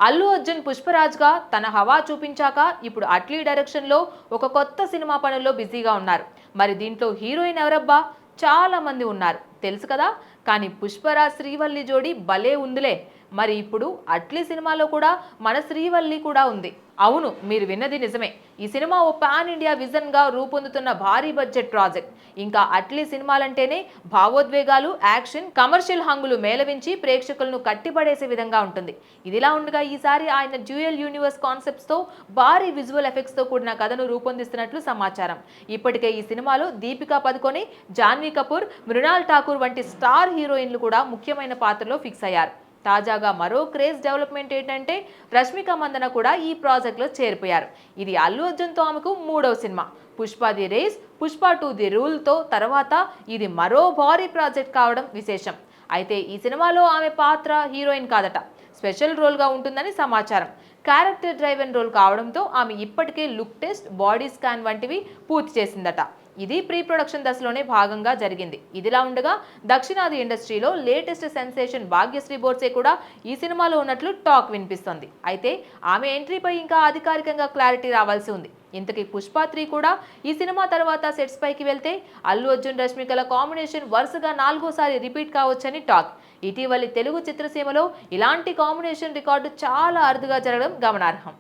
అల్లు అర్జున్ పుష్పరాజ్గా తన హవా చూపించాక ఇప్పుడు అట్లీ డైరెక్షన్లో ఒక కొత్త సినిమా పనుల్లో బిజీగా ఉన్నారు. మరి దీంట్లో హీరోయిన్ ఎవరబ్బా? చాలా మంది ఉన్నారు తెలుసు కదా. కానీ పుష్పరాజ్ శ్రీవల్లి జోడి భలే ఉందిలే. మరి ఇప్పుడు అట్లీ సినిమాలో కూడా మన శ్రీవల్లి కూడా ఉంది. అవును, మీరు విన్నది నిజమే. ఈ సినిమా ఓ పాన్ ఇండియా విజన్ గా రూపొందుతున్న భారీ బడ్జెట్ ప్రాజెక్ట్. ఇంకా అట్లీ సినిమాలంటేనే భావోద్వేగాలు, యాక్షన్, కమర్షియల్ హంగులు మేళవించి ప్రేక్షకులను కట్టిపడేసే విధంగా ఉంటుంది. ఇదిలా ఉండగా ఈసారి ఆయన డ్యూయల్ యూనివర్స్ కాన్సెప్ట్స్ తో భారీ విజువల్ ఎఫెక్ట్స్ తో కూడిన కథను రూపొందిస్తున్నట్లు సమాచారం. ఇప్పటికే ఈ సినిమాలో దీపికా పదుకొనె, జాన్వీ కపూర్, మృణాల్ ఠాకూర్ వంటి స్టార్ హీరోయిన్లు కూడా ముఖ్యమైన పాత్రలో ఫిక్స్ అయ్యారు. తాజాగా మరో క్రేజ్ డెవలప్మెంట్ ఏంటంటే రష్మిక మందన కూడా ఈ ప్రాజెక్ట్లో చేరిపోయారు. ఇది అల్లు అర్జున్తో ఆమెకు మూడవ సినిమా. Pushpa the rise, Pushpa 2 the రూల్తో తర్వాత ఇది మరో భారీ ప్రాజెక్ట్ కావడం విశేషం. అయితే ఈ సినిమాలో ఆమె పాత్ర హీరోయిన్ కాదట, స్పెషల్ రోల్గా ఉంటుందని సమాచారం. క్యారెక్టర్ డ్రైవెన్ రోల్ కావడంతో ఆమె ఇప్పటికే లుక్ టెస్ట్, బాడీ స్కాన్ వంటివి పూర్తి చేసిందట. ఇది ప్రీ ప్రొడక్షన్ దశలోనే భాగంగా జరిగింది. ఇదిలా ఉండగా దక్షిణాది ఇండస్ట్రీలో లేటెస్ట్ సెన్సేషన్ భాగ్యశ్రీ బోర్సే కూడా ఈ సినిమాలో ఉన్నట్లు టాక్ వినిపిస్తోంది. అయితే ఆమె ఎంట్రీపై ఇంకా అధికారికంగా క్లారిటీ రావాల్సి ఉంది. ఇంతకీ పుష్ప 3 కూడా ఈ సినిమా తర్వాత సెట్స్ పైకి వెళ్తే అల్లు అర్జున్ రష్మికల కాంబినేషన్ వరుసగా 4వసారి రిపీట్ కావచ్చని టాక్. ఇటీవలి తెలుగు చిత్రసీమలో ఇలాంటి కాంబినేషన్ రికార్డు చాలా అరుదుగా జరగడం గమనార్హం.